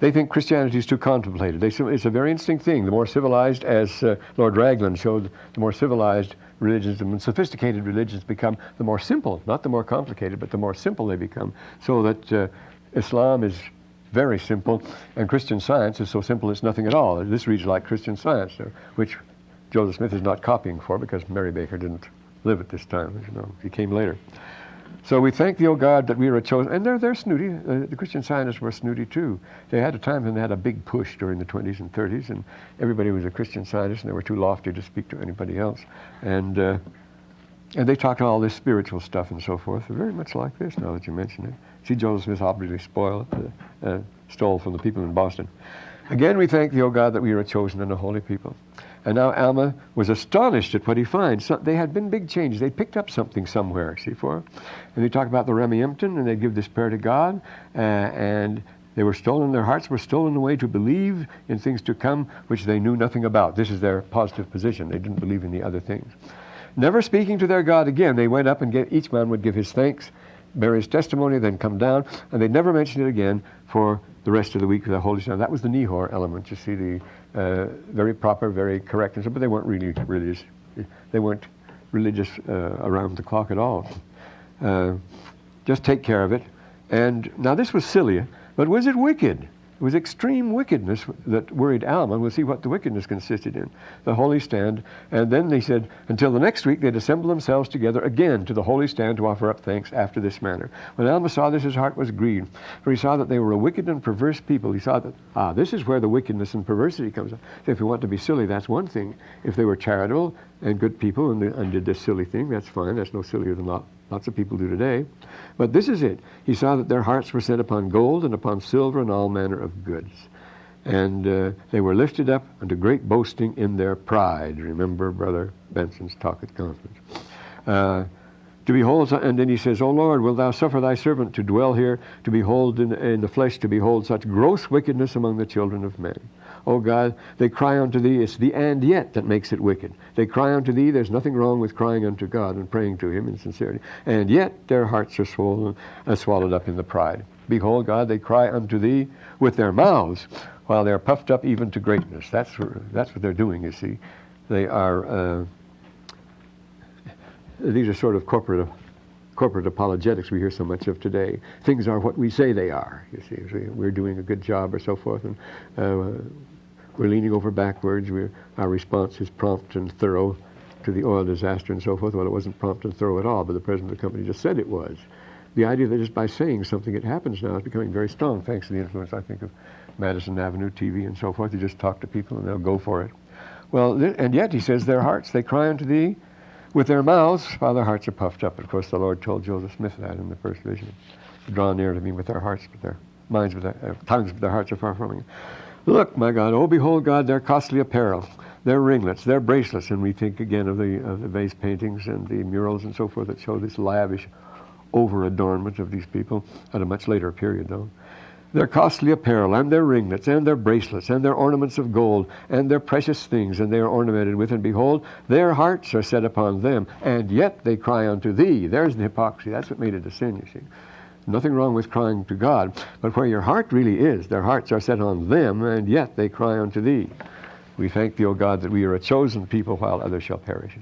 they think Christianity is too contemplated. It's a very interesting thing. The more civilized, as Lord Raglan showed, the more civilized religions and sophisticated religions become, the more simple, not the more complicated, but the more simple they become. So that Islam is very simple, and Christian Science is so simple it's nothing at all. This reads like Christian Science, which Joseph Smith is not copying for, because Mary Baker didn't live at this time. He came later. So we thank thee, O God, that we are chosen. And they're snooty. The Christian Scientists were snooty too. They had a time when they had a big push during the 20s and 30s, and everybody was a Christian Scientist, and they were too lofty to speak to anybody else. And they talked all this spiritual stuff and so forth. They're very much like this, now that you mention it. See, Joseph Smith obviously stole from the people in Boston. Again, we thank thee, O God, that we are a chosen and a holy people. And now Alma was astonished at what he finds. So they had been big changes. They picked up something somewhere, see, and they talk about the Remiempton, and they give this prayer to God, and they were stolen, their hearts were stolen away to believe in things to come which they knew nothing about. This is their positive position. They didn't believe in the other things. Never speaking to their God again, they went up and each man would give his thanks, bear his testimony, then come down, and they never mentioned it again for the rest of the week of the Holy Sabbath. That was the Nehor element, you see, the very proper, very correct, but they weren't really religious. They weren't religious around the clock at all. Just take care of it. And now this was silly, but was it wicked? It was extreme wickedness that worried Alma. We'll see what the wickedness consisted in. The holy stand. And then they said, until the next week, they'd assemble themselves together again to the holy stand to offer up thanks after this manner. When Alma saw this, his heart was grieved, for he saw that they were a wicked and perverse people. He saw that, this is where the wickedness and perversity comes up. So if you want to be silly, that's one thing. If they were charitable, and good people and did this silly thing. That's fine. That's no sillier than lots of people do today. But this is it. He saw that their hearts were set upon gold and upon silver and all manner of goods. And they were lifted up unto great boasting in their pride. Remember Brother Benson's talk at conference. To behold, and then he says, O Lord, wilt thou suffer thy servant to dwell here, to behold in the flesh, to behold such gross wickedness among the children of men? O God, they cry unto thee. It's the and yet that makes it wicked. They cry unto thee. There's nothing wrong with crying unto God and praying to him in sincerity. And yet their hearts are swallowed up in the pride. Behold, God, they cry unto thee with their mouths, while they are puffed up even to greatness. That's what they're doing, you see. They are... These are sort of corporate apologetics we hear so much of today. Things are what we say they are. You see, we're doing a good job or so forth, and we're leaning over backwards. Our response is prompt and thorough to the oil disaster and so forth. Well, it wasn't prompt and thorough at all, but the president of the company just said it was. The idea that just by saying something it happens now is becoming very strong, thanks to the influence, I think, of Madison Avenue TV and so forth. You just talk to people and they'll go for it. Well, and yet he says, their hearts, they cry unto thee with their mouths, while their hearts are puffed up. Of course, the Lord told Joseph Smith that in the first vision. Draw near to me with their hearts, but their minds, with their tongues, but their hearts are far from me. Look, my God, oh, behold, God, their costly apparel, their ringlets, their bracelets. And we think again of the vase paintings and the murals and so forth that show this lavish over-adornment of these people at a much later period, though. Their costly apparel, and their ringlets, and their bracelets, and their ornaments of gold, and their precious things, and they are ornamented with, and behold, their hearts are set upon them, and yet they cry unto thee. There's the hypocrisy. That's what made it a sin, you see. Nothing wrong with crying to God, but where your heart really is, their hearts are set on them, and yet they cry unto thee. We thank thee, O God, that we are a chosen people, while others shall perish.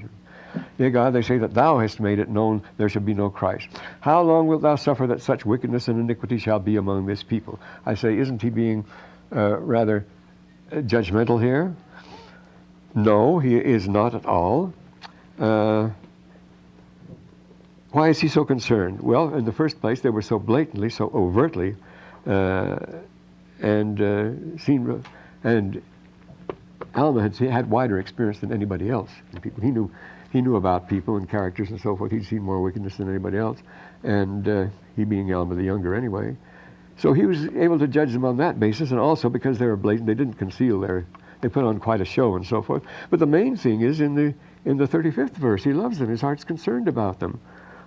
Yea, God, they say that thou hast made it known there shall be no Christ. How long wilt thou suffer that such wickedness and iniquity shall be among this people? I say, isn't he being rather judgmental here? No, he is not at all. Why is he so concerned? Well, in the first place, they were so blatantly, so overtly, and Alma had wider experience than anybody else. He knew about people and characters and so forth. He'd seen more wickedness than anybody else, and he being Alma the younger anyway. So he was able to judge them on that basis, and also because they were blatant, they didn't conceal they put on quite a show and so forth. But the main thing is in the 35th verse, he loves them. His heart's concerned about them.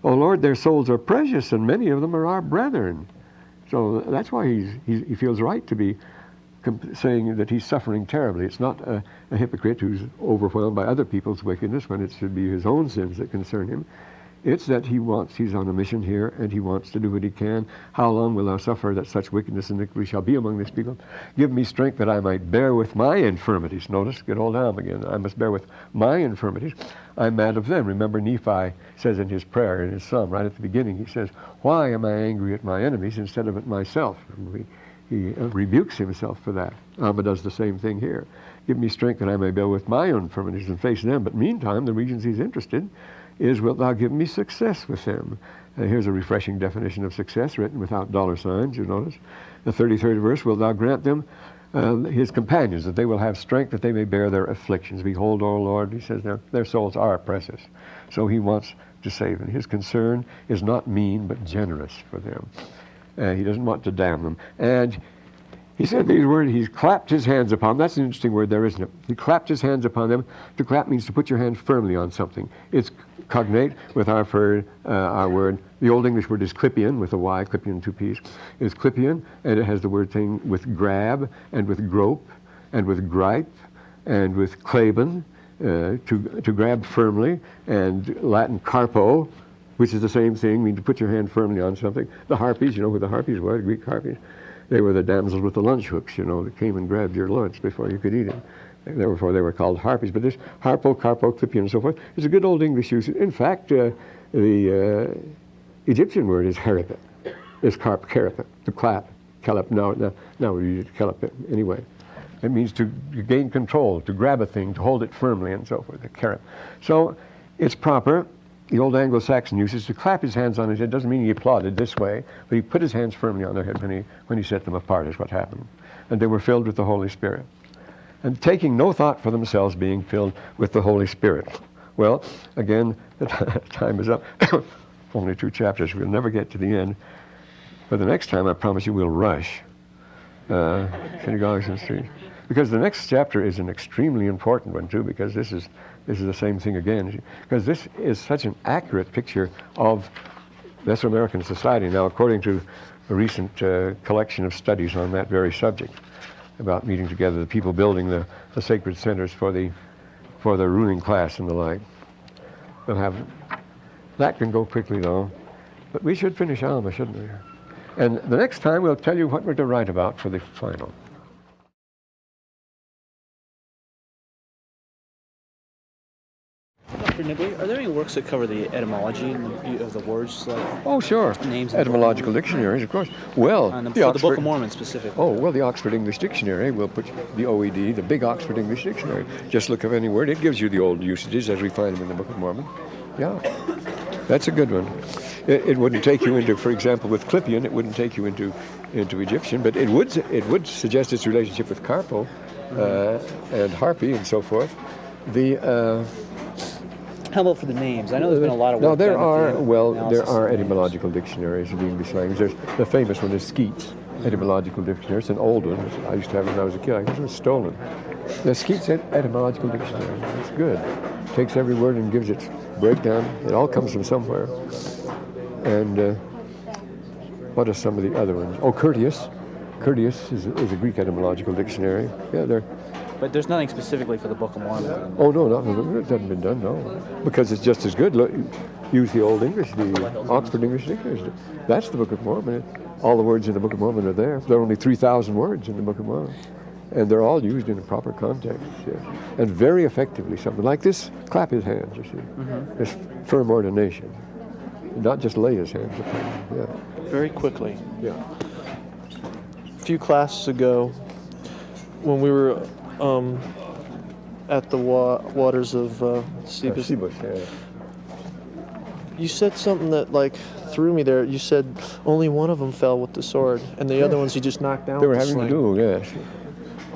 O Lord, their souls are precious, and many of them are our brethren. So that's why he feels right to be saying that he's suffering terribly. It's not a hypocrite who's overwhelmed by other people's wickedness when it should be his own sins that concern him. It's that he's on a mission here, and he wants to do what he can. How long will thou suffer that such wickedness and iniquity shall be among this people? Give me strength that I might bear with my infirmities. Notice, get old Alma again. I must bear with my infirmities. I'm mad of them. Remember, Nephi says in his prayer, in his psalm, right at the beginning, he says, why am I angry at my enemies instead of at myself? He rebukes himself for that. Alma does the same thing here. Give me strength that I may bear with my infirmities and face them. But meantime, the regions he's interested is, wilt thou give me success with them? Here's a refreshing definition of success written without dollar signs, you notice. The 33rd verse, wilt thou grant them, his companions, that they will have strength that they may bear their afflictions. Behold, O Lord, he says, their souls are precious. So he wants to save them. His concern is not mean, but generous for them. He doesn't want to damn them. And he said these words, he's clapped his hands upon them. That's an interesting word there, isn't it? He clapped his hands upon them. To clap means to put your hand firmly on something. It's cognate with our word. The Old English word is clipian, with a Y, clipian, 2 P's. It's clipian, and it has the word thing with grab, and with grope, and with gripe, and with claben, to grab firmly, and Latin carpo, which is the same thing, mean to put your hand firmly on something. The harpies, you know who the harpies were, the Greek harpies? They were the damsels with the lunch hooks, that came and grabbed your lunch before you could eat it. Therefore, they were called harpies. But this harpo, carpo, clipian, and so forth is a good old English use. In fact, the Egyptian word is heripet, is keripet, to clap, kelep. Now we use it kelep anyway. It means to gain control, to grab a thing, to hold it firmly, and so forth, the kerip. So it's proper. The old Anglo-Saxon usage to clap his hands on his head. Doesn't mean he applauded this way, but he put his hands firmly on their head when he set them apart, is what happened. And they were filled with the Holy Spirit. And taking no thought for themselves, being filled with the Holy Spirit. Well, again, the time is up. Only 2 chapters. We'll never get to the end. But the next time, I promise you, we'll rush. Synagogues and streets. Because the next chapter is an extremely important one, too, because this is the same thing again. Because this is such an accurate picture of Mesoamerican society. Now, according to a recent collection of studies on that very subject, about meeting together, the people building the sacred centers for the ruling class and the like. We'll have, that can go quickly, though. But we should finish Alma, shouldn't we? And the next time, we'll tell you what we're to write about for the final. Dr. Nibley, are there any works that cover the etymology of the words, like Oh, sure. names? And Etymological dictionaries, of course. Well, for the the Book of Mormon specifically? Oh, well, the Oxford English Dictionary will put the OED, the big Oxford English Dictionary. Just look up any word. It gives you the old usages as we find them in the Book of Mormon. Yeah, that's a good one. It wouldn't take you into, for example, with Clipian, it wouldn't take you into Egyptian, but it would suggest its relationship with Carpo and Harpy and so forth. How about for the names? I know there's been a lot of work. No, there are names. etymological dictionaries of the English language. There's the famous one is Skeats Etymological Dictionary. It's an old one. I used to have it when I was a kid. I guess it was stolen. The Skeats Etymological Dictionary. It's good. Takes every word and gives its breakdown. It all comes from somewhere. And what are some of the other ones? Oh, Curtius. Curtius is a Greek etymological dictionary. Yeah, But there's nothing specifically for the Book of Mormon. Oh, no, it hasn't been done, no. Because it's just as good. Look, use the Old English, the Oxford English Dictionary. That's the Book of Mormon. All the words in the Book of Mormon are there. There are only 3,000 words in the Book of Mormon. And they're all used in a proper context, yes. And very effectively. Something like this, clap his hands, you see. Mm-hmm. This firm ordination. Not just lay his hands upon him, yeah. Very quickly. Yeah. A few classes ago, when we were at the waters of Sebus, yeah. you said something that threw me there. You said only one of them fell with the sword, and the other ones he just knocked down. They were with the having sling. to do, yes.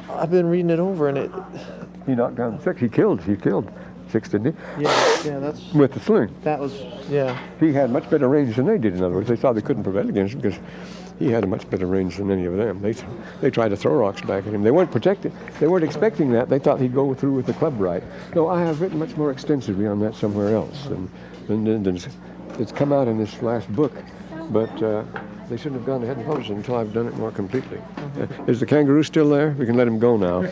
I've been reading it over, and He knocked down 6. He killed 6, didn't he? yeah, that's With the sling. that was yeah. He had much better range than they did, in other words. They thought they couldn't prevail against him because he had a much better range than any of them. They tried to throw rocks back at him. They weren't protected. They weren't expecting that. They thought he'd go through with the club right. No, I have written much more extensively on that somewhere else. And it's come out in this last book, but they shouldn't have gone ahead and published it until I've done it more completely. Is the kangaroo still there? We can let him go now.